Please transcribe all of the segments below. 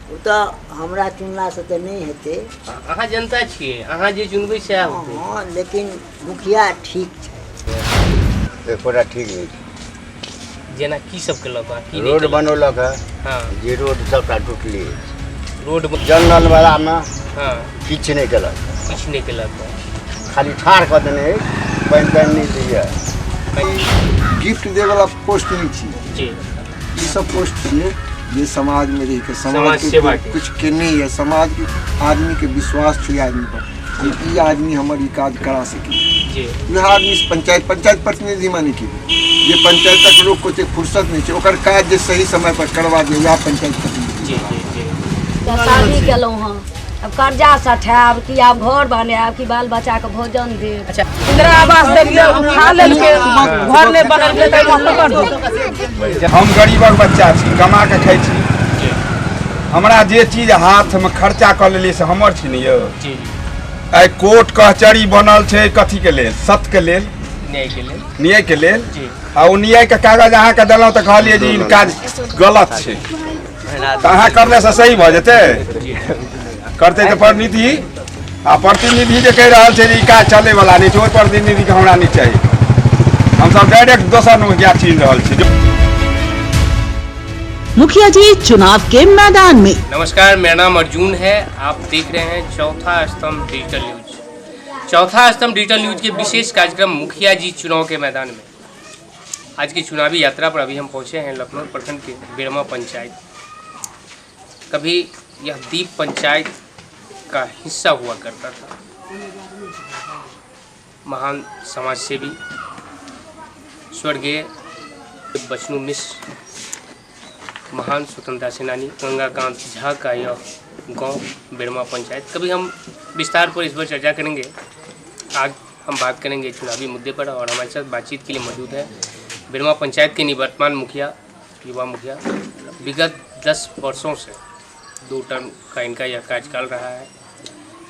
वो तो हमरा चुनला से तो नहीं हेते। अहाँ जनता छिए, अहाँ जे चुनबै सएह होतै। हाँ, लेकिन मुखिया ठीक छै। एकोटा ठीक नहीं। जेना की सब केलक हँ, की रोड बनौलक है। हाँ, जे रोड सबटा टूटली। रोड जनरल वाला में हाँ किछु नहीं केलक, किछु नहीं केलक हँ। खाली ठाड़ कर देने पानि तानि नहीं दिए। गिफ्ट दे वाला पोस्ट नहीं छी, जी ये सब पोस्ट छिए जे समाज में रह के समाज के सेवा के। कुछ के नहीं है। समाज के आदमी के विश्वास छुए आदमी पर, ये आदमी हमार ये काज करा सके। जी यह आदमी इस पंचायत प्रतिनिधि माने की ये पंचायत तक लोग को फुर्सत नहीं है, ओकर काज जे सही समय पर करवा दे या पंचायत प्रतिनिधि। जी जी जी शादी केलहुँ हँ, अब कर्जा सठायब कि आब घर बनायब कि बाल बच्चा के भोजन देब। अच्छा इंदिरा आवास देलिए, उठा लेलकै, घर नहीं बनलकै तऽ पकड़। हम गरीबक बच्चा छी, कमा के खाइ छी। हमरा जे चीज हाथ में खर्चा कर लेलिए से हमर छी ने यौ। जी आई कोर्ट कचहरी बनल छै कथी के लेल? सत्य के लेल, न्याय के लेल। न्याय के लेल। जी आ ओ न्याय के कागज अहाँ के देलहुँ तऽ कहलिए जे ई काज गलत छै, तऽ अहाँ करने से सही भऽ जेतै? करते तऽ प्रतिनिधि आ प्रतिनिधि जे कहि रहल छै जे ई काज चले वाला नहीं छै, ओहि प्रतिनिधि के हमरा नहीं चाहिए। हम सब डायरेक्ट दोसर मुखिया चुन रहल छी। मुखिया जी चुनाव के मैदान में। नमस्कार, मेरा नाम अर्जुन है। आप देख रहे हैं चौथा स्तंभ डिजिटल न्यूज। चौथा स्तंभ डिजिटल न्यूज के विशेष कार्यक्रम मुखिया जी चुनाव के मैदान में। आज की चुनावी यात्रा पर अभी हम पहुंचे हैं लखनऊ प्रखंड के बेरमा पंचायत। कभी यह दीप पंचायत का हिस्सा हुआ करता था। महान समाजसेवी स्वर्गीय बचनू मिश्र, महान स्वतंत्रता सेनानी गंगाकांत झा का यह गांव बेरमा पंचायत। कभी हम विस्तार पर इस पर चर्चा करेंगे। आज हम बात करेंगे चुनावी मुद्दे पर और हमारे साथ बातचीत के लिए मौजूद है बेरमा पंचायत के निवर्तमान मुखिया, युवा मुखिया। विगत 10 वर्षों से 2 टर्म का इनका यह कार्यकाल रहा है,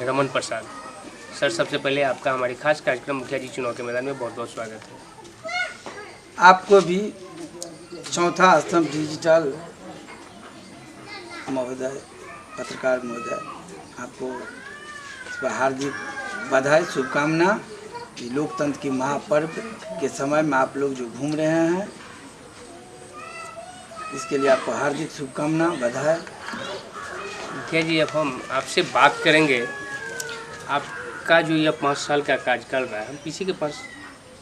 रमन प्रसाद सर। सबसे पहले आपका हमारे खास कार्यक्रम मुखिया जी चुनाव के मैदान में बहुत बहुत स्वागत है। आपको भी चौथा स्तंभ डिजिटल महोदय, पत्रकार महोदय, आपको हार्दिक बधाई, शुभकामना। ये लोकतंत्र की महापर्व के समय में आप लोग जो घूम रहे हैं, इसके लिए आपको हार्दिक शुभकामना, बधाई। मुखिया जी, अब हम आपसे बात करेंगे आपका जो यह 5 साल का कार्यकाल रहा है। हम पीछे के 5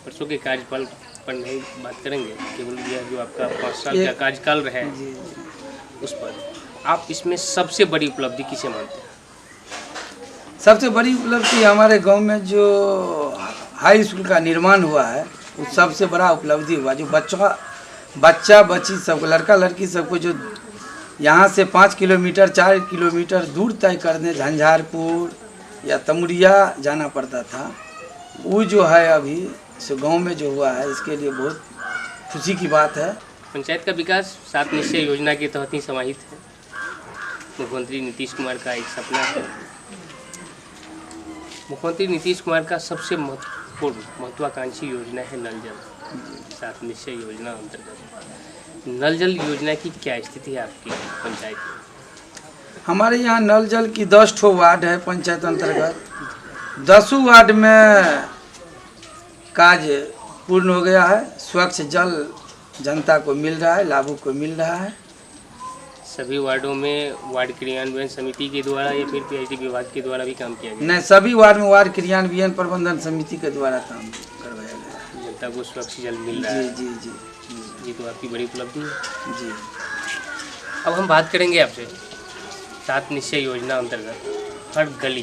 वर्षों के कार्यकाल पर नहीं बात करेंगे, केवल यह जो आपका 5 साल का कार्यकाल रहा है उस पर आप इसमें सबसे बड़ी उपलब्धि किसे मानते हैं? सबसे बड़ी उपलब्धि हमारे गांव में जो हाई स्कूल का निर्माण हुआ है, वो सबसे बड़ा उपलब्धि हुआ। जो बच्चा बच्ची सबको, लड़का लड़की सबको जो यहाँ से 5 किलोमीटर 4 किलोमीटर दूर तय करने झंझारपुर या तमुरिया जाना पड़ता था, वो जो है अभी सो गांव में जो हुआ है, इसके लिए बहुत खुशी की बात है। पंचायत का विकास 7 निश्चय योजना के तहत ही समाहित है। मुख्यमंत्री नीतीश कुमार का एक सपना है। मुख्यमंत्री नीतीश कुमार का सबसे महत्वाकांक्षी योजना है नल जल। 7 निश्चय योजना अंतर्गत नल जल योजना की क्या स्थिति है आपकी पंचायत में? हमारे यहाँ नल जल की 10 ठो वार्ड है पंचायत अंतर्गत। 10 वार्ड में काज पूर्ण हो गया है। स्वच्छ जल जनता को मिल रहा है, लाभुक को मिल रहा है। सभी वार्डों में वार्ड क्रियान्वयन समिति के द्वारा या फिर पीएचडी विभाग के द्वारा भी काम किया गया? नहीं, सभी वार्ड में वार्ड क्रियान्वयन प्रबंधन समिति के द्वारा काम करवाया गया। जनता को स्वच्छ जल मिल रहा है। जी जी जी, ये तो आपकी बड़ी उपलब्धि है जी। अब हम बात करेंगे आपसे 7 निश्चय योजना अंतर्गत हर गली,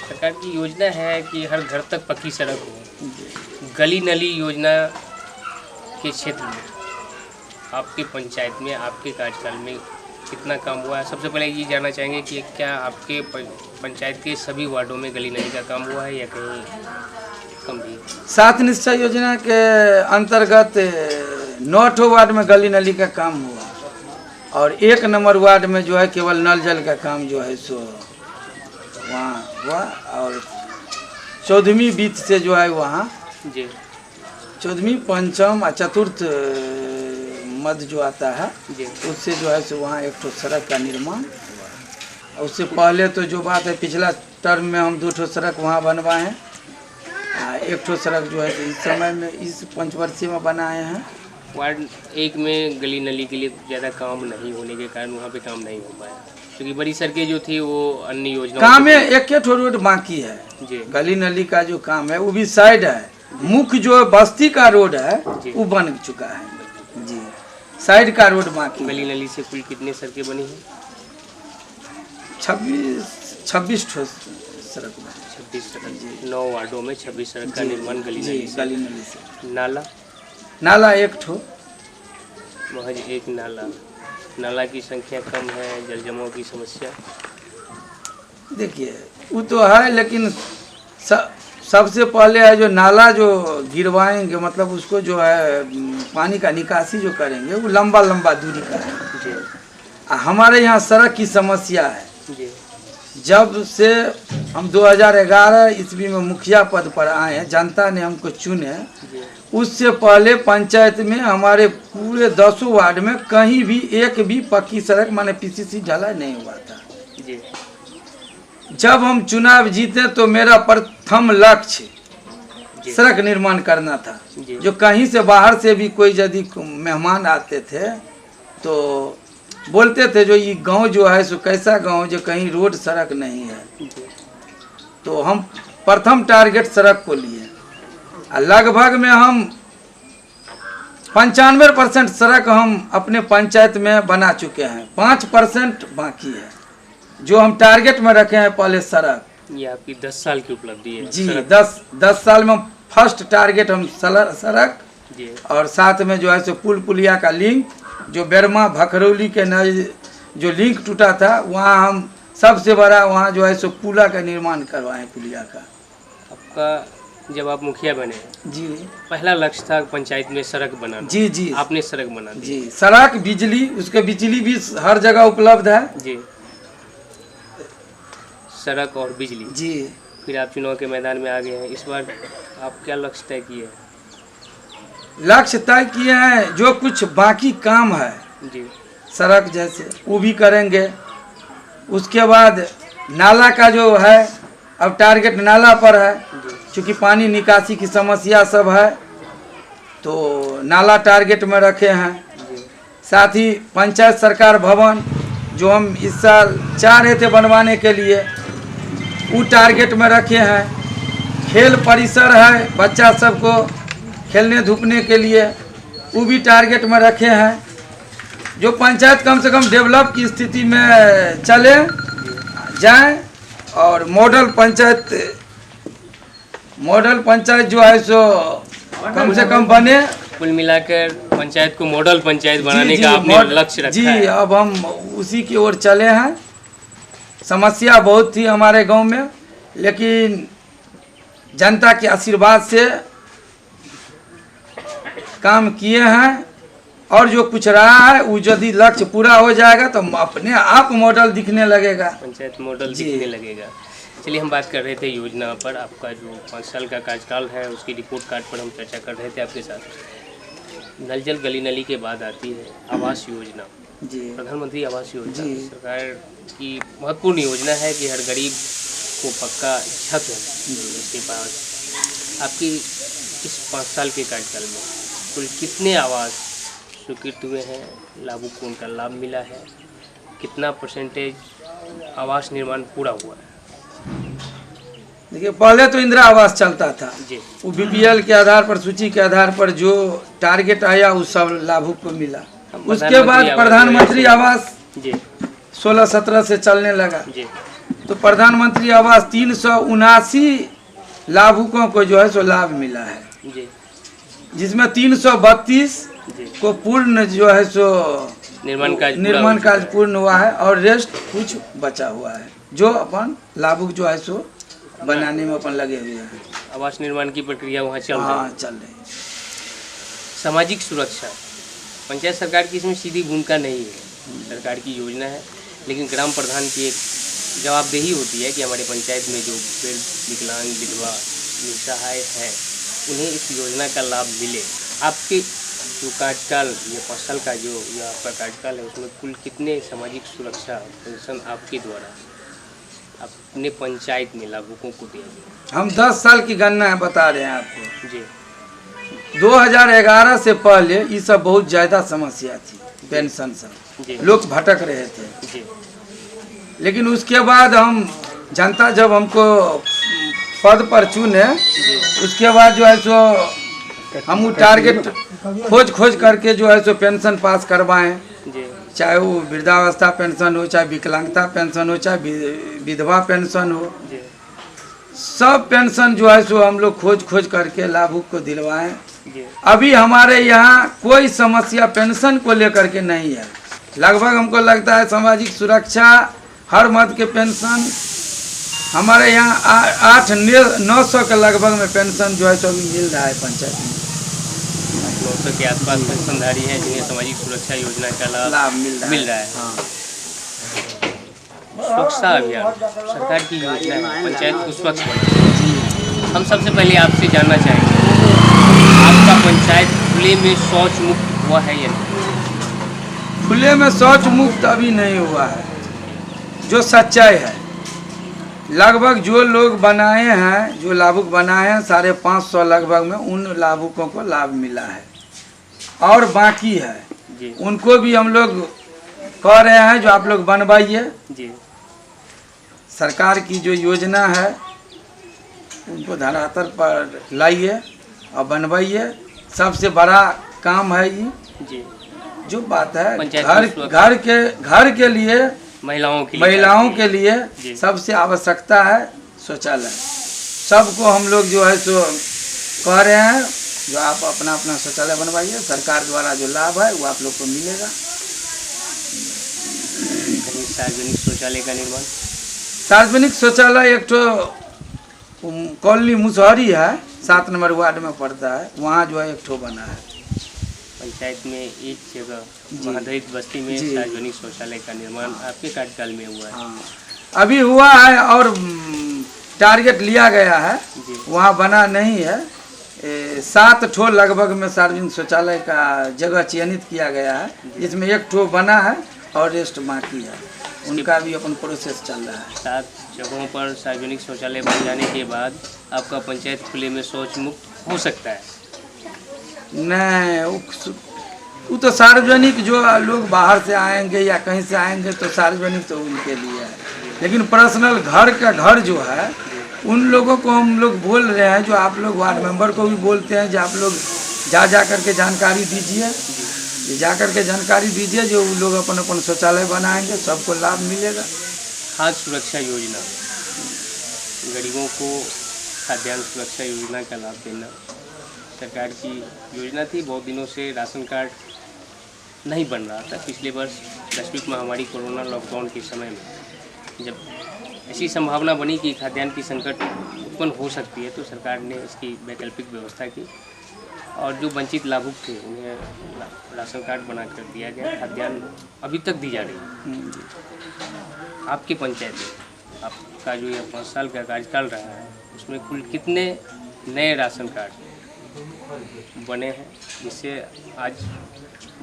सरकार की योजना है कि हर घर तक पक्की सड़क हो। गली नली योजना के क्षेत्र में आपके पंचायत में आपके कार्यकाल में कितना काम हुआ है? सबसे पहले ये जानना चाहेंगे कि क्या आपके पंचायत के सभी वार्डों में गली नली का काम हुआ है या कहीं कम भी? 7 निश्चय योजना के अंतर्गत 9 ठो वार्ड में गली नली का काम हुआ और 1 नंबर वार्ड में जो है केवल नल जल का काम जो है सो वहाँ हुआ। और 14वीं बीत से जो है वहाँ जी 14वीं, 5म और 4th मध्य जो आता है जी उससे जो है सो वहाँ एक ठो सड़क का निर्माण हुआ है। उससे पहले तो जो बात है पिछला टर्म में हम 2 ठो सड़क वहाँ बनवाए हैं, एक ठो सड़क जो है इस समय में इस पंचवर्षीय में बनाए हैं। वार्ड 1 में गली नली के लिए ज़्यादा काम नहीं होने के कारण वहाँ पे काम नहीं हो पाया, क्योंकि बड़ी सड़कें जो थी वो अन्य योजनाओं काम में एक ठो रोड बाकी है, जी गली नली का जो काम है वो भी साइड है, मुख्य जो बस्ती का रोड है जी। वो बन चुका है जी, साइड का रोड बाकी है। गली नली से कुल कितनी सड़कें बनी हैं? 26 ठो सड़क बनी। 26 सड़क, 9 वार्डों में 26 सड़क का निर्माण गली जी, नली से। गली नली से। नाला एक ठो, महज एक नाला की संख्या कम है, जल जमाव की समस्या। देखिए वो तो है, लेकिन सबसे पहले है जो नाला जो गिरवाएंगे, मतलब उसको जो है पानी का निकासी जो करेंगे वो लंबा दूरी का है जी हमारे यहाँ सड़क की समस्या है। जी जब से हम 2011 ईस्वी में मुखिया पद पर आए हैं, जनता ने हमको चुने, जी उससे पहले पंचायत में हमारे पूरे 10 वार्ड में कहीं भी एक भी पक्की सड़क माने पीसीसी ढलाई नहीं हुआ था। जी जब हम चुनाव जीते तो मेरा प्रथम लक्ष्य सड़क निर्माण करना था। जी। जो कहीं से बाहर से भी कोई यदि मेहमान आते थे तो बोलते थे जो ये गांव जो है सो कैसा गांव जो कहीं रोड सड़क नहीं है। जी तो हम प्रथम टारगेट सड़क को लिए, लगभग में हम 95% सड़क हम अपने पंचायत में बना चुके हैं, 5% बाकी है जो हम टारगेट में रखे हैं पहले सड़क। ये आपकी 10 साल की उपलब्धि है जी सड़क। 10 साल में फर्स्ट टारगेट हम सड़क, जी और साथ में जो है सो पुलिया का लिंक जो बेरमा भखरौली के जो लिंक टूटा था वहाँ हम सबसे बड़ा वहाँ जो है सो पुला का निर्माण करवाए पुलिया का। आपका जब आप मुखिया बने जी पहला लक्ष्य था पंचायत में सड़क बनाना। जी जी आपने सड़क बना दी। जी, सड़क बिजली, उसके बिजली भी हर जगह उपलब्ध है जी सड़क और बिजली। जी। फिर आप चुनाव के मैदान में आ गए हैं, इस बार आप क्या लक्ष्य तय किए हैं? लक्ष्य तय किए हैं, जो कुछ बाकी काम है जी सड़क जैसे वो भी करेंगे। उसके बाद नाला का जो है अब टारगेट नाला पर है, क्योंकि पानी निकासी की समस्या सब है तो नाला टारगेट में रखे हैं। साथ ही पंचायत सरकार भवन जो हम इस साल चाह रहे थे बनवाने के लिए वो टारगेट में रखे हैं। खेल परिसर है बच्चा सबको खेलने धूपने के लिए, वो भी टारगेट में रखे हैं। जो पंचायत कम से कम डेवलप की स्थिति में चले जाए और मॉडल पंचायत जो है सो कम से कम बने। कुल मिलाकर पंचायत को मॉडल पंचायत बनाने जी, का आपने लक्ष्य रखा जी है। अब हम उसी की ओर चले हैं। समस्या बहुत थी हमारे गांव में, लेकिन जनता के आशीर्वाद से काम किए हैं और जो कुछ रहा है वो यदि लक्ष्य पूरा हो जाएगा तो अपने आप मॉडल दिखने लगेगा, पंचायत मॉडल जी। दिखने लगेगा। चलिए हम बात कर रहे थे योजना पर, आपका जो 5 साल का कार्यकाल है उसकी रिपोर्ट कार्ड पर हम चर्चा कर रहे थे आपके साथ। नल जल गली नली के बाद आती है आवास योजना, जी प्रधानमंत्री आवास योजना जी। सरकार की महत्वपूर्ण योजना है कि हर गरीब को पक्का छत है उसके पास। आपकी इस 5 साल के कार्यकाल में कुल कितने आवास स्वीकृत हुए हैं, लाभुक को उनका लाभ मिला है, कितना % आवास निर्माण पूरा हुआ है? देखिए पहले तो इंदिरा आवास चलता था, जी वो बीपीएल के आधार पर, सूची के आधार पर जो टारगेट आया उस सब लाभुक को मिला। उसके बाद प्रधानमंत्री आवास जी 16-17 से चलने लगा, जी तो प्रधानमंत्री आवास 379 लाभुकों को जो है सो लाभ मिला है, जी जिसमें 332 जी को पूर्ण जो है सो निर्माण कार्य पूर्ण हुआ है और रेस्ट कुछ बचा हुआ है जो अपन लाभुक जो है सो बनाने में अपन लगे हुए हैं। आवास निर्माण की प्रक्रिया वहाँ चल रही हाँ है। चल रही है। सामाजिक सुरक्षा, पंचायत सरकार की इसमें सीधी भूमिका नहीं है, सरकार की योजना है, लेकिन ग्राम प्रधान की एक जवाबदेही होती है कि हमारे पंचायत में जो वृद्ध, विकलांग, विधवा, निसहाय हैं उन्हें इस योजना का लाभ मिले। आपके जो कार्यकाल ये 5 साल का जो ये आपका कार्यकाल है उसमें कुल कितने सामाजिक सुरक्षा पेंशन आपके द्वारा अपने पंचायत में लाभुकों को दिया गया? हम 10 साल की गणना है बता रहे हैं आपको। जी 2011 से पहले ये सब बहुत ज़्यादा समस्या थी, पेंशन सब जी लोग भटक रहे थे। जी लेकिन उसके बाद हम जनता जब हमको पद पर चुने, उसके बाद जो है सो हम वो टारगेट खोज करके जो है सो पेंशन पास करवाएं, जी चाहे वो वृद्धावस्था पेंशन हो, चाहे विकलांगता पेंशन हो, चाहे विधवा पेंशन हो, जी सब पेंशन जो है सो हम लोग खोज करके लाभुक को दिलवाएं। जी अभी हमारे यहाँ कोई समस्या पेंशन को लेकर के नहीं है। लगभग हमको लगता है सामाजिक सुरक्षा हर मद के पेंशन हमारे यहाँ 800-900 के लगभग में पेंशन जो है सो अभी मिल रहा है पंचायत में। 900 के आसपास पेंशनधारी हैं जिन्हें सामाजिक सुरक्षा योजना का लाभ मिल रहा है। हाँ। स्वच्छता अभियान सरकार की योजना है पंचायत को स्वच्छ बनाना। हम सबसे पहले आपसे जानना चाहेंगे आपका पंचायत खुले में शौच मुक्त हुआ है या नहीं? खुले में शौच मुक्त अभी नहीं हुआ है, जो सच्चाई है। लगभग जो लोग बनाए हैं, जो लाभुक बनाए हैं 550 लगभग में उन लाभुकों को लाभ मिला है और बाकी है जी उनको भी हम लोग कह रहे हैं जो आप लोग बनवाइए। जी सरकार की जो योजना है उनको धरातल पर लाइए और बनवाइए। सबसे बड़ा काम है ये जी जो बात है पंचायत घर के लिए महिलाओं के लिए जी। सबसे आवश्यकता है शौचालय। सबको हम लोग जो है सो कह रहे हैं जो आप अपना शौचालय बनवाइए। सरकार द्वारा जो लाभ है वो आप लोग को मिलेगा। सार्वजनिक शौचालय का निर्माण सार्वजनिक शौचालय एक तो कॉलोनी मुसहरी है 7 नंबर वार्ड में पड़ता है, वहाँ जो है एक ठो बना है। पंचायत में एक जगह जी। महादलित बस्ती में जी। सार्वजनिक शौचालय का निर्माण आपके कार्यकाल में हुआ है। हाँ अभी हुआ है और टारगेट लिया गया है, जी वहाँ बना नहीं है। 7 ठो लगभग में सार्वजनिक शौचालय का जगह चयनित किया गया है, जिसमें एक ठो बना है और रेस्ट बाकी है। उनका भी अपन प्रोसेस चल रहा है। 7 जगहों पर सार्वजनिक शौचालय बन जाने के बाद आपका पंचायत खुले में शौच मुक्त हो सकता है? नहीं वो तो सार्वजनिक जो लोग बाहर से आएंगे या कहीं से आएंगे तो सार्वजनिक तो उनके लिए है, लेकिन पर्सनल घर जो है उन लोगों को हम लोग बोल रहे हैं, जो आप लोग वार्ड मेंबर को भी बोलते हैं जो आप लोग जा करके जानकारी दीजिए, जा करके जानकारी दीजिए, जो लोग अपन शौचालय बनाएंगे सबको लाभ मिलेगा। खाद्य सुरक्षा योजना गरीबों को खाद्यान्न सुरक्षा योजना का लाभ देना सरकार की योजना थी। बहुत दिनों से राशन कार्ड नहीं बन रहा था। पिछले वर्ष वैश्विक महामारी कोरोना लॉकडाउन के समय में जब ऐसी संभावना बनी कि खाद्यान्न की संकट उत्पन्न हो सकती है तो सरकार ने इसकी वैकल्पिक व्यवस्था की और जो वंचित लाभुक थे उन्हें राशन कार्ड बना कर दिया गया। खाद्यान्न अभी तक दी जा रही है। आपके पंचायत में आपका जो यह 5 साल का कार्यकाल रहा है उसमें कुल कितने नए राशन कार्ड बने हैं जिससे आज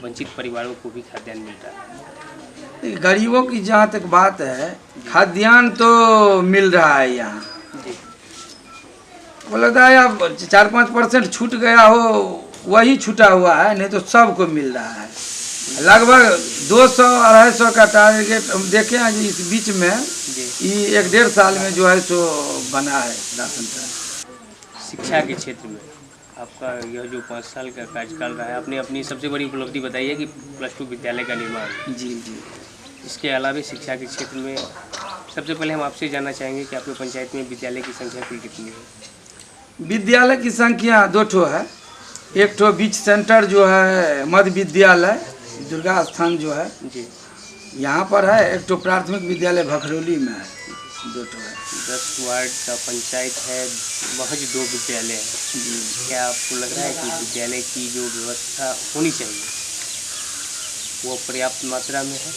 वंचित परिवारों को भी खाद्यान्न मिल रहा है? गरीबों की जहाँ तक बात है, खाद्यान्न तो मिल रहा है यहाँ। वो लगता है अब 4-5% छूट गया हो वही छूटा हुआ है, नहीं तो सबको मिल रहा है। लगभग 200-250 का टारगेट हम देखे हैं इस बीच में ये 1-1.5 साल में जो है सो बना है राशन कार्ड। शिक्षा के क्षेत्र में आपका यह जो 5 साल का कार्यकाल रहा है, आपने अपनी सबसे बड़ी उपलब्धि बताई है कि +2 विद्यालय का निर्माण। जी जी। इसके अलावा शिक्षा के क्षेत्र में सबसे पहले हम आपसे जानना चाहेंगे कि आपके पंचायत में विद्यालय की संख्या कुल कितनी है? विद्यालय की संख्या 2 ठो है। एक ठो बीच सेंटर जो है मध्य विद्यालय दुर्गा स्थान जो है जी यहाँ पर है। एक ठो प्राथमिक विद्यालय भखरौली में है, 2 ठो है। 10 वार्ड का पंचायत है, महज 2 विद्यालय हैं। क्या आपको लग रहा है कि विद्यालय की जो व्यवस्था होनी चाहिए वो पर्याप्त मात्रा में है?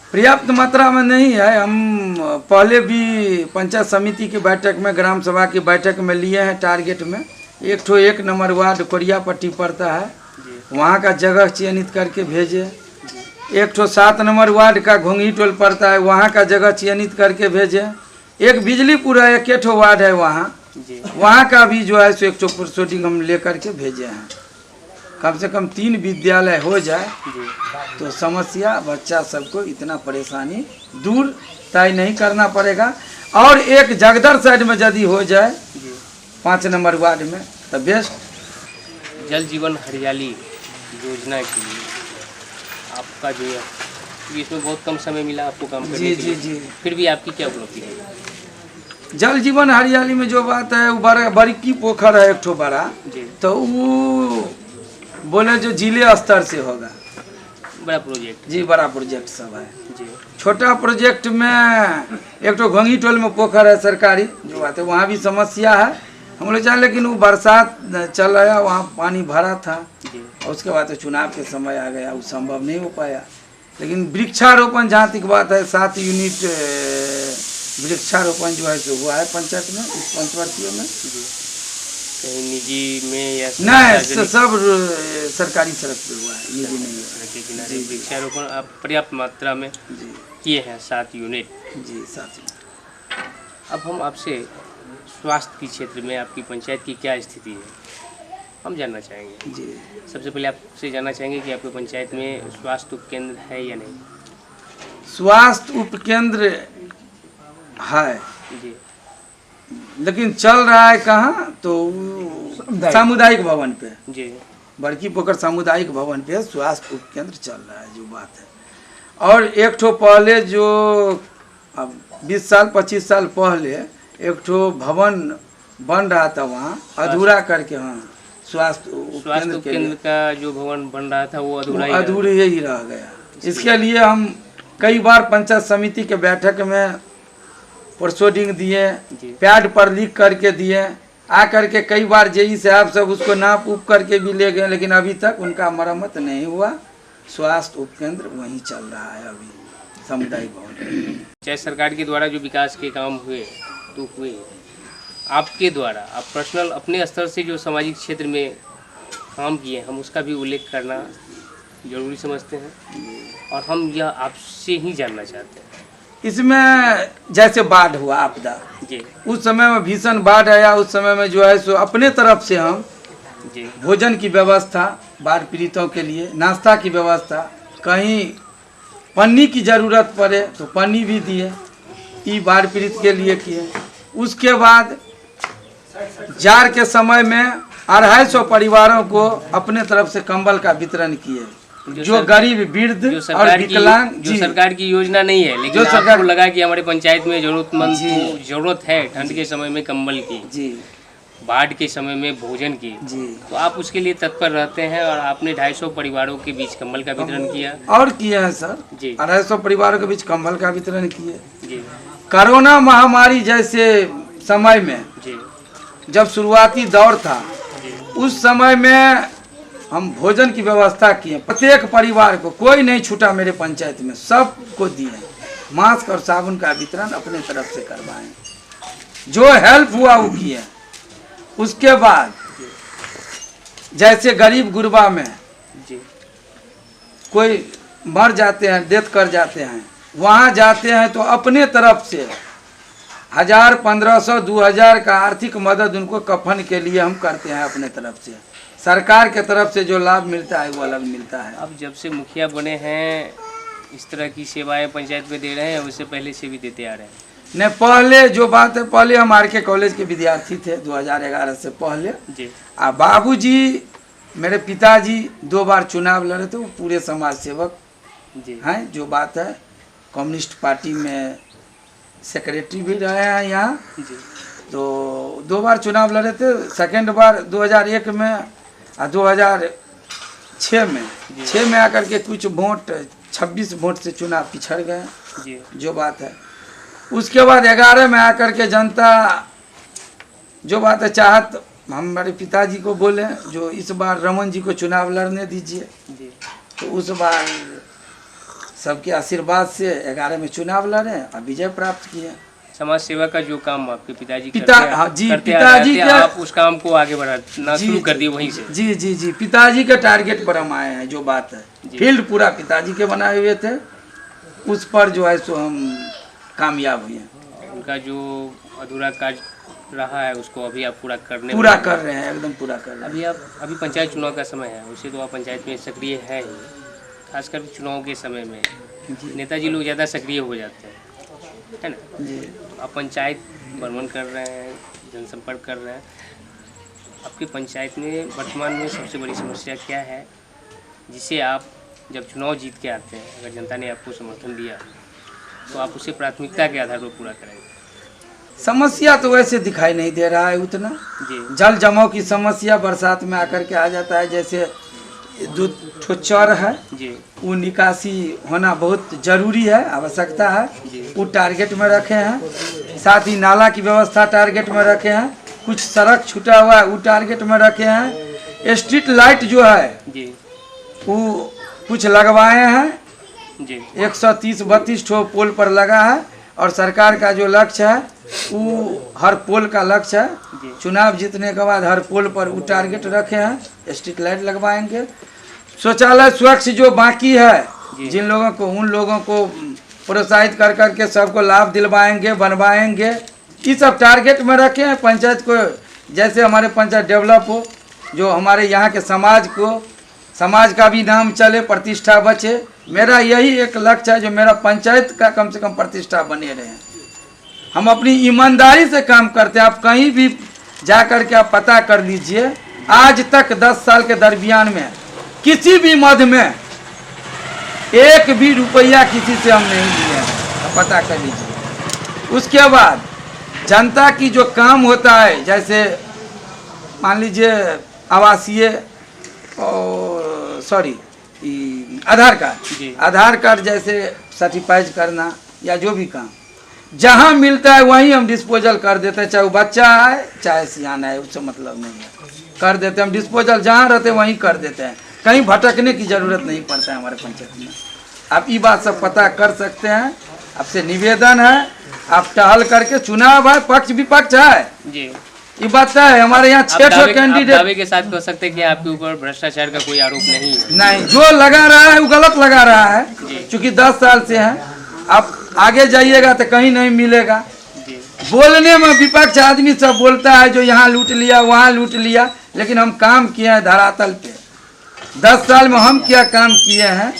पर्याप्त मात्रा में नहीं है। हम पहले भी पंचायत समिति की बैठक में, ग्राम सभा की बैठक में लिए हैं टारगेट में एक ठो 1 नंबर वार्ड कोरिया पट्टी पड़ता है, वहाँ का जगह चयनित करके भेजे। एक ठो 7 नंबर वार्ड का घोंगी टोल पड़ता है, वहाँ का जगह चयनित करके भेजे। एक बिजलीपुर है, 1 ठो वार्ड है वहाँ का भी जो है सो 1 ठो प्रोसीडिंग हम लेकर के भेजे हैं। कम से कम 3 विद्यालय हो जाए तो समस्या बच्चा सबको इतना परेशानी दूर तय नहीं करना पड़ेगा। और एक जगदर साइड में यदि हो जाए 5 नंबर वार्ड में तो बेस्ट। जल जीवन हरियाली योजना के लिए आपका जो है, क्योंकि इसमें बहुत कम समय मिला आपको काम करने के लिए, जी। फिर भी आपकी क्या उपलब्धि है? जल जीवन हरियाली में जो बात है वो बड़की पोखर है 1 ठो बड़ा, तो वो बोले जो जिले स्तर से होगा। बड़ा प्रोजेक्ट जी, बड़ा प्रोजेक्ट सब है जी। छोटा प्रोजेक्ट में 1 ठो घोंगी टोल में पोखर है सरकारी, जो बात है वहाँ भी समस्या है हम लोग जान, लेकिन वो बरसात चल रहा, वहाँ पानी भरा था और उसके बाद तो चुनाव के समय आ गया, वो संभव नहीं हो पाया। लेकिन वृक्षारोपण जहाँ तक बात है 7 यूनिट वृक्षारोपण जो है सो हुआ है पंचायत में, इस पंचवर्षीय में। कहीं निजी में या नहीं, सब सरकारी सड़क पे हुआ है, निजी नहीं हुआ। सड़क के किनारे वृक्षारोपण आप पर्याप्त मात्रा में किए हैं, 7 यूनिट जी, 7 यूनिट। अब हम आपसे स्वास्थ्य के क्षेत्र में आपकी पंचायत की क्या स्थिति है हम जानना चाहेंगे जी। सबसे पहले आपसे जानना चाहेंगे कि आपकी पंचायत में स्वास्थ्य उपकेंद्र है या नहीं? स्वास्थ्य उपकेंद्र है जी, लेकिन चल रहा है कहाँ, तो सामुदायिक भवन पे, जी, बड़की पोखर सामुदायिक भवन पे स्वास्थ्य उपकेंद्र चल रहा है, जो बात है। और 1 ठो पहले जो अब 20 साल 25 साल पहले 1 ठो भवन बन रहा था वहाँ अधूरा करके, हाँ, स्वास्थ्य उपकेंद्र का जो भवन बन रहा था वो अधूरे ही रह गया। इसके लिए हम कई बार पंचायत समिति के बैठक में प्रोसीडिंग दिए, पैड पर लिख करके दिए, आ करके कई बार जेई साहब सब उसको नाप उप करके भी ले गए, लेकिन अभी तक उनका मरम्मत नहीं हुआ। स्वास्थ्य उपकेंद्र वहीं चल रहा है अभी सामुदायिक भवन। चाहे सरकार के द्वारा जो विकास के काम हुए तो हुए, आपके द्वारा आप पर्सनल अपने स्तर से जो सामाजिक क्षेत्र में काम किए हम उसका भी उल्लेख करना जरूरी समझते हैं और हम यह आपसे ही जानना चाहते हैं। इसमें जैसे बाढ़ हुआ आपदा जी, उस समय में भीषण बाढ़ आया, उस समय में जो है सो अपने तरफ से हम जी भोजन की व्यवस्था, बाढ़ पीड़ितों के लिए नाश्ता की व्यवस्था, कहीं पन्नी की ज़रूरत पड़े तो पन्नी भी दिए, ये बाढ़ पीड़ित के लिए किए। उसके बाद जाड़ के समय में 250 परिवारों को अपने तरफ से कंबल का वितरण किए, जो गरीब वृद्ध और विकलांग, जो सरकार की योजना नहीं है, लेकिन जो आपको लगा कि हमारे पंचायत में जरूरतमंद को जरूरत है ठंड के समय में कंबल की जी, बाढ़ के समय में भोजन की जी, तो आप उसके लिए तत्पर रहते हैं और आपने 250 परिवारों के बीच कंबल का वितरण किया और किए हैं सर जी। 250 परिवारों के बीच कंबल का वितरण किए। जी कोरोना महामारी जैसे समय में जी जब शुरुआती दौर था, उस समय में हम भोजन की व्यवस्था किए, प्रत्येक परिवार को कोई नहीं छूटा, मेरे पंचायत में सबको दिए। मास्क और साबुन का वितरण अपने तरफ से करवाएं, जो हेल्प हुआ वो किए। उसके बाद जैसे गरीब गुरबा में जी कोई मर जाते हैं, डेथ कर जाते हैं, वहाँ जाते हैं तो अपने तरफ से 1000, 1500, 2000 का आर्थिक मदद उनको कफन के लिए हम करते हैं अपने तरफ से। सरकार के तरफ से जो लाभ मिलता है वो अलग मिलता है। अब जब से मुखिया बने हैं इस तरह की सेवाएं पंचायत में दे रहे हैं, उससे पहले से भी देते आ रहे हैं? नहीं, पहले जो बात है, पहले हम RK कॉलेज के विद्यार्थी थे 2011 से पहले जी। बाबूजी मेरे पिताजी 2 बार चुनाव लड़े थे, वो पूरे समाज सेवक जी हैं, जो बात है कम्युनिस्ट पार्टी में सेक्रेटरी भी रहे हैं यहाँ। जी तो 2 बार चुनाव लड़े थे, सेकेंड बार 2001 में और 2006 में 6 में आकर के कुछ वोट 26 वोट से चुनाव पिछड़ गए जी। जो बात है। उसके बाद 11 में आकर के जनता जो बात है चाहत हमारे पिताजी को बोले जो इस बार रमन जी को चुनाव लड़ने दीजिए, जी तो उस बार सबके आशीर्वाद से 11 में चुनाव लड़े और विजय प्राप्त किए। समाज सेवा का जो काम आपके पिताजी हाँ जी, करते आ पिताजी रहे थे, के आप उस काम को आगे बढ़ाना शुरू कर दिए वहीं से। जी जी जी, पिताजी के टारगेट पर हम आए हैं। जो बात है, फील्ड पूरा पिताजी के बनाए हुए थे, उस पर जो है सो हम कामयाब हुए हैं। उनका जो अधूरा कार्य रहा है उसको अभी आप पूरा कर रहे हैं, एकदम पूरा कर रहे हैं। अभी पंचायत चुनाव का समय है, वैसे तो आप पंचायत में सक्रिय है ही, खासकर चुनाव के समय में नेताजी लोग ज़्यादा सक्रिय हो जाते हैं, है ना जी। आप पंचायत भ्रमण कर रहे हैं, जनसंपर्क कर रहे हैं, आपकी पंचायत में वर्तमान में सबसे बड़ी समस्या क्या है जिसे आप जब चुनाव जीत के आते हैं, अगर जनता ने आपको समर्थन दिया तो आप उसे प्राथमिकता के आधार पर पूरा करेंगे? समस्या तो वैसे दिखाई नहीं दे रहा है उतना जी। जल जमाव की समस्या बरसात में आकर के आ जाता है, जैसे जो ठोचर है जी, वो निकासी होना बहुत जरूरी है, आवश्यकता है, वो टारगेट में रखे हैं। साथ ही नाला की व्यवस्था टारगेट में रखे हैं, कुछ सड़क छूटा हुआ है वो टारगेट में रखे हैं। स्ट्रीट लाइट जो है जी, वो कुछ लगवाए हैं जी, 130-32 ठो पोल पर लगा है, और सरकार का जो लक्ष्य है वो हर पोल का लक्ष्य है। चुनाव जीतने के बाद हर पोल पर वो टारगेट रखे हैं, स्ट्रीट लाइट लगवाएंगे। शौचालय स्वच्छ जो बाकी है जिन लोगों को, उन लोगों को प्रोत्साहित कर करके सबको लाभ दिलवाएंगे, बनवाएंगे, ये सब टारगेट में रखे हैं। पंचायत को जैसे हमारे पंचायत डेवलप हो, जो हमारे यहाँ के समाज का भी नाम चले, प्रतिष्ठा बचे, मेरा यही एक लक्ष्य है, जो मेरा पंचायत का कम से कम प्रतिष्ठा बने रहे। हम अपनी ईमानदारी से काम करते हैं। आप कहीं भी जा कर के आप पता कर लीजिए, आज तक 10 साल के दरमियान में किसी भी मद में एक भी रुपया किसी से हम नहीं लिए, पता कर लीजिए। उसके बाद जनता की जो काम होता है, जैसे मान लीजिए आवासीय और आधार कार्ड जैसे सर्टिफाइड करना या जो भी काम जहाँ मिलता है वहीं हम डिस्पोजल कर देते हैं, चाहे वो बच्चा है चाहे सियाना है, उससे मतलब नहीं है, कर देते हैं हम डिस्पोजल, जहाँ रहते हैं वहीं कर देते हैं, कहीं भटकने की ज़रूरत नहीं पड़ता है हमारे पंचायत में। आप ये बात सब पता कर सकते हैं, आपसे निवेदन है, आप टहल करके, चुनाव है, पक्ष विपक्ष है जी, ये बात है। हमारे यहाँ 6 कैंडिडेट दावे के साथ कह सकते हैं कि आपके ऊपर भ्रष्टाचार का कोई आरोप नहीं है? नहीं, जो लगा रहा है वो गलत लगा रहा है, क्योंकि 10 साल से है। आप आगे जाइएगा तो कहीं नहीं मिलेगा। बोलने में विपक्ष आदमी सब बोलता है, जो यहाँ लूट लिया वहाँ लूट लिया, लेकिन हम काम किए हैं धरातल पे। 10 साल में हम क्या काम किए हैं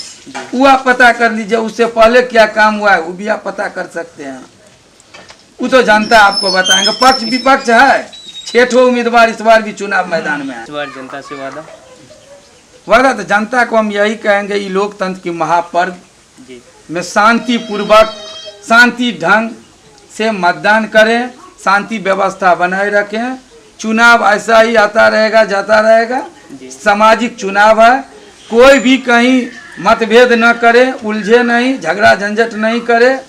वो आप पता कर लीजिए, उससे पहले क्या काम हुआ है वो भी आप पता कर सकते हैं, वो तो जनता आपको बताएंगे। पक्ष विपक्ष है, 6 उम्मीदवार इस बार भी चुनाव मैदान में है। इस बार जनता से वादा तो जनता को हम यही कहेंगे, ये लोकतंत्र की महापर्व में शांति पूर्वक, शांति ढंग से मतदान करें, शांति व्यवस्था बनाए रखें। चुनाव ऐसा ही आता रहेगा, जाता रहेगा, सामाजिक चुनाव है, कोई भी कहीं मतभेद न करे, उलझे नहीं, झगड़ा झंझट नहीं करे,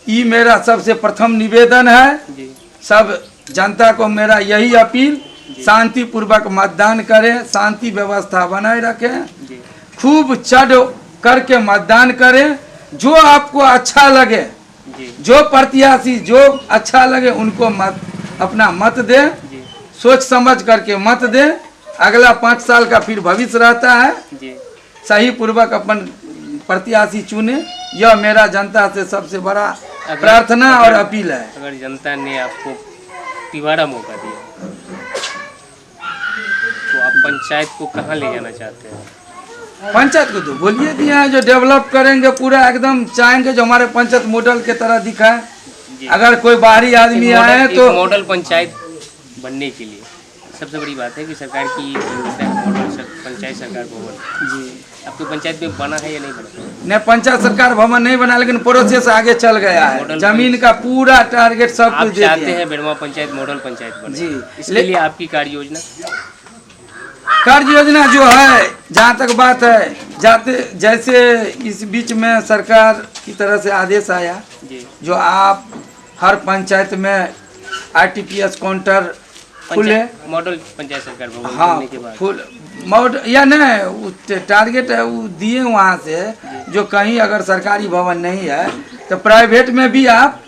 ये मेरा सबसे प्रथम निवेदन है। सब जनता को मेरा यही अपील, शांति पूर्वक मतदान करें, शांति व्यवस्था बनाए रखें, खूब चढ़ करके मतदान करें, जो आपको अच्छा लगे, जो प्रत्याशी जो अच्छा लगे उनको अपना मत दें, सोच समझ करके मत दें। अगला 5 साल का फिर भविष्य रहता है, सही पूर्वक अपन प्रत्याशी चुने, यह मेरा जनता से सबसे बड़ा प्रार्थना और अपील है। अगर जनता ने आपको तिवारा मौका दिया तो आप पंचायत को कहाँ ले जाना चाहते हैं? पंचायत को तो बोलिए दिए हैं, जो डेवलप करेंगे पूरा एकदम चाहेंगे, जो हमारे पंचायत मॉडल के तरह दिखाए। अगर कोई बाहरी आदमी आए तो मॉडल पंचायत बनने के लिए सबसे बड़ी बात है कि सरकार की मॉडल पंचायत सरकार भवन जी, आपकी पंचायत में बना है या नहीं बना? नहीं, पंचायत सरकार भवन नहीं बना, लेकिन प्रोसेस आगे चल गया है, जमीन का पूरा टारगेट सब कुछ चाहते हैं बेड़मा पंचायत मॉडल पंचायत बने जी। इसके लिए आपकी कार्य योजना जो है, जहाँ तक बात है, जैसे इस बीच में सरकार की तरफ से आदेश आया जो आप हर पंचायत में RTPS काउंटर खुले, मॉडल पंचायत सरकार भवन हाँ के बाद फुल मॉडल या नहीं टारगेट है वो दिए वहाँ से, जो कहीं अगर सरकारी भवन नहीं है तो प्राइवेट में भी आप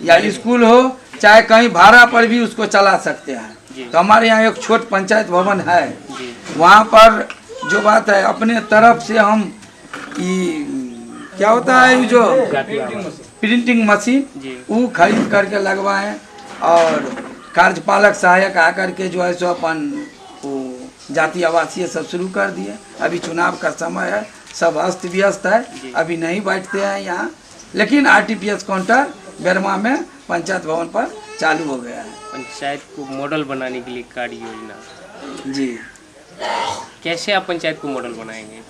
या स्कूल हो, चाहे कहीं भाड़ा पर भी उसको चला सकते हैं। तो हमारे यहाँ एक छोट पंचायत भवन है, वहाँ पर जो बात है अपने तरफ से हम क्या होता है जो प्रिंटिंग मशीन वो खरीद करके लगवाएं और कार्यपालक सहायक आकर के जो है सो अपन वो जाति आवासीय सब शुरू कर दिए। अभी चुनाव का समय है, सब अस्त व्यस्त है, अभी नहीं बैठते हैं यहाँ, लेकिन RTPS काउंटर बेरमा में पंचायत भवन पर चालू हो गया है। पंचायत को मॉडल बनाने के लिए कार्य योजना जी, कैसे आप पंचायत को मॉडल बनाएंगे?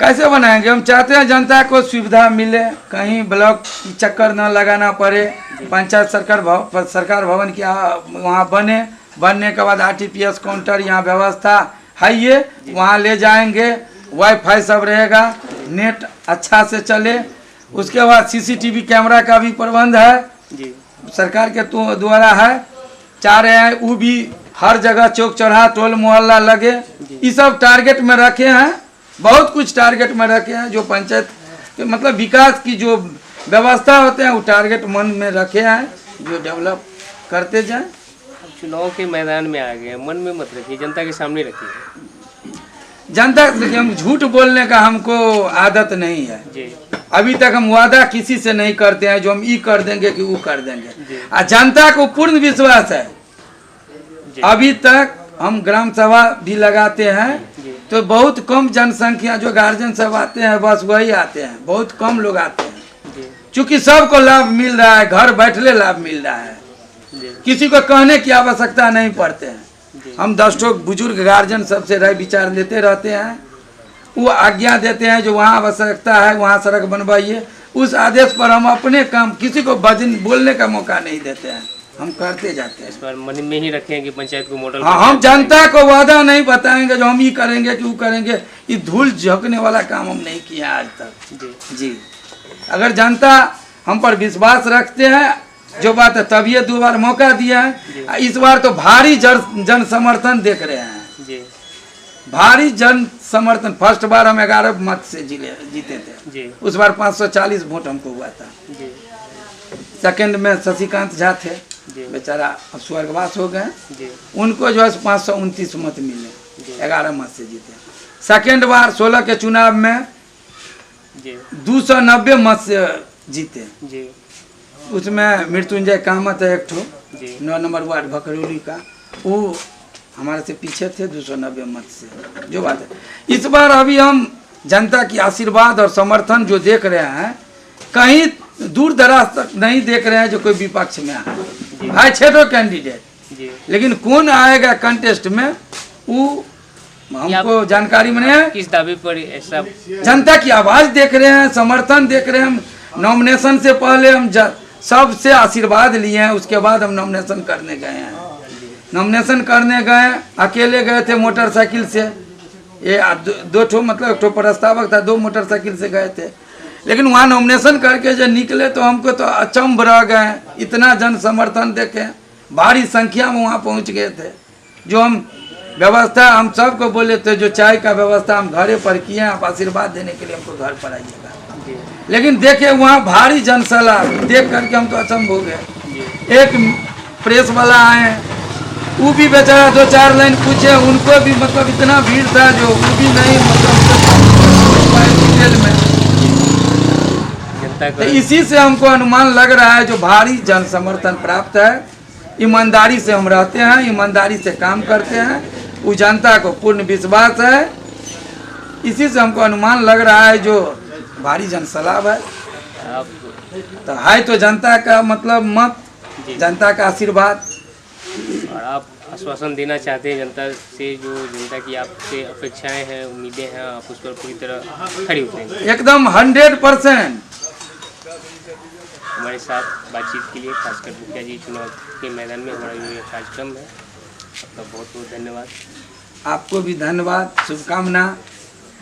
कैसे बनाएंगे? हम चाहते हैं जनता को सुविधा मिले, कहीं ब्लॉक की चक्कर न लगाना पड़े, पंचायत सरकार भवन की वहाँ बनने के बाद RTPS काउंटर यहाँ व्यवस्था है, ये वहाँ ले जाएंगे, वाईफाई सब रहेगा, नेट अच्छा से चले। उसके बाद CCTV कैमरा का भी प्रबंध है, सरकार के द्वारा है, चाह रहे हैं वो भी हर जगह चौक चौराहा टोल मोहल्ला लगे। ये सब टारगेट में रखे हैं, बहुत कुछ टारगेट में रखे हैं, जो पंचायत के मतलब विकास की जो व्यवस्था होते हैं वो टारगेट मन में रखे हैं, जो डेवलप करते जाएं। चुनाव के मैदान में आ गए, मन में मत रखिए, जनता के सामने रखिए। जनता देखिए, हम झूठ बोलने का हमको आदत नहीं है जी। अभी तक हम वादा किसी से नहीं करते हैं जो हम ये कर देंगे कि वो कर देंगे, और जनता को पूर्ण विश्वास है। अभी तक हम ग्राम सभा भी लगाते हैं तो बहुत कम जनसंख्या जो गार्जियन सब आते हैं, बस वही आते हैं, बहुत कम लोग आते हैं, क्योंकि सबको लाभ मिल रहा है, घर बैठले लाभ मिल रहा है, किसी को कहने की आवश्यकता नहीं पड़ते हैं। हम 10 ठो बुजुर्ग गार्जियन सबसे राय विचार लेते रहते हैं, वो आज्ञा देते हैं जो वहाँ आवश्यकता है वहाँ सड़क बनवाइए, उस आदेश पर हम अपने काम किसी को वजन बोलने का मौका नहीं देते हैं, हम करते जाते हैं। इस बार मन में ही रखें कि पंचायत को मॉडल। हाँ, हम जनता को वादा नहीं बताएंगे जो हम ये करेंगे कि वो करेंगे, ये धूल झोंकने वाला काम हम नहीं किया आज तक जी। अगर जनता हम पर विश्वास रखते हैं, जो बात है तभी 2 बार मौका दिया है, इस बार तो भारी जन समर्थन देख रहे हैं जी। भारी जन समर्थन। फर्स्ट बार हम 11 मत से जीते थे जी। उस बार 540 वोट हमको हुआ था जी। सेकंड में शशिकांत झा थे, बेचारा अब स्वर्गवास हो गए, उनको जो है 529 मत मिले, 11 मत से जीते। सेकंड बार 16 के चुनाव में 290 मत से जीते, उसमें मृत्युंजय कामत है एक ठो 9 नंबर वार्ड भकरौली का, वो हमारे से पीछे थे 290 मत से। जो बात है इस बार अभी हम जनता की आशीर्वाद और समर्थन जो देख रहे हैं, कहीं दूर दराज तक नहीं देख रहे हैं जो कोई विपक्ष में आए 6 कैंडिडेट, लेकिन कौन आएगा कंटेस्ट में वो हमको जानकारी में नहीं है। किस दावे पर ऐसा? जनता की आवाज देख रहे हैं, समर्थन देख रहे हैं। हम नॉमिनेशन से पहले हम सबसे आशीर्वाद लिए हैं, उसके बाद हम नॉमिनेशन करने गए हैं। नॉमिनेशन करने गए, अकेले गए थे मोटरसाइकिल से, ये 2 ठो मतलब 1 ठो प्रस्तावक था, 2 मोटरसाइकिल से गए थे, लेकिन वहाँ नॉमिनेशन करके जब निकले तो हमको तो अचंभ रह गए, इतना जन समर्थन देखे, भारी संख्या में वहाँ पहुँच गए थे। जो हम व्यवस्था हम सबको बोले थे, जो चाय का व्यवस्था हम घरे पर किए, आप आशीर्वाद देने के लिए हमको घर पर आइएगा, लेकिन देखे वहाँ भारी जनसला देख करके हम तो अचंभ हो गए। एक प्रेस वाला आए, वो भी बेचारा 2-4 लाइन पूछे, उनको भी मतलब इतना भीड़ था जो वो भी नहीं मतलब डिटेल में। तो इसी से हमको अनुमान लग रहा है जो भारी जन समर्थन प्राप्त है। ईमानदारी से हम रहते हैं, ईमानदारी से काम करते हैं, वो जनता को पूर्ण विश्वास है, इसी से हमको अनुमान लग रहा है जो भारी जन सलाह है। तो है तो जनता का मतलब मत, जनता का आशीर्वाद। और आप आश्वासन देना चाहते हैं जनता से, जो जनता की आपसे अपेक्षाएं हैं, उम्मीदें हैं, आप उस पर पूरी तरह खड़ी उतरेंगे? एकदम 100%। हमारे साथ बातचीत के लिए, खासकर मुखिया जी चुनाव के मैदान में हमारा ये कार्यक्रम है, आपका बहुत बहुत धन्यवाद। आपको भी धन्यवाद, शुभकामना।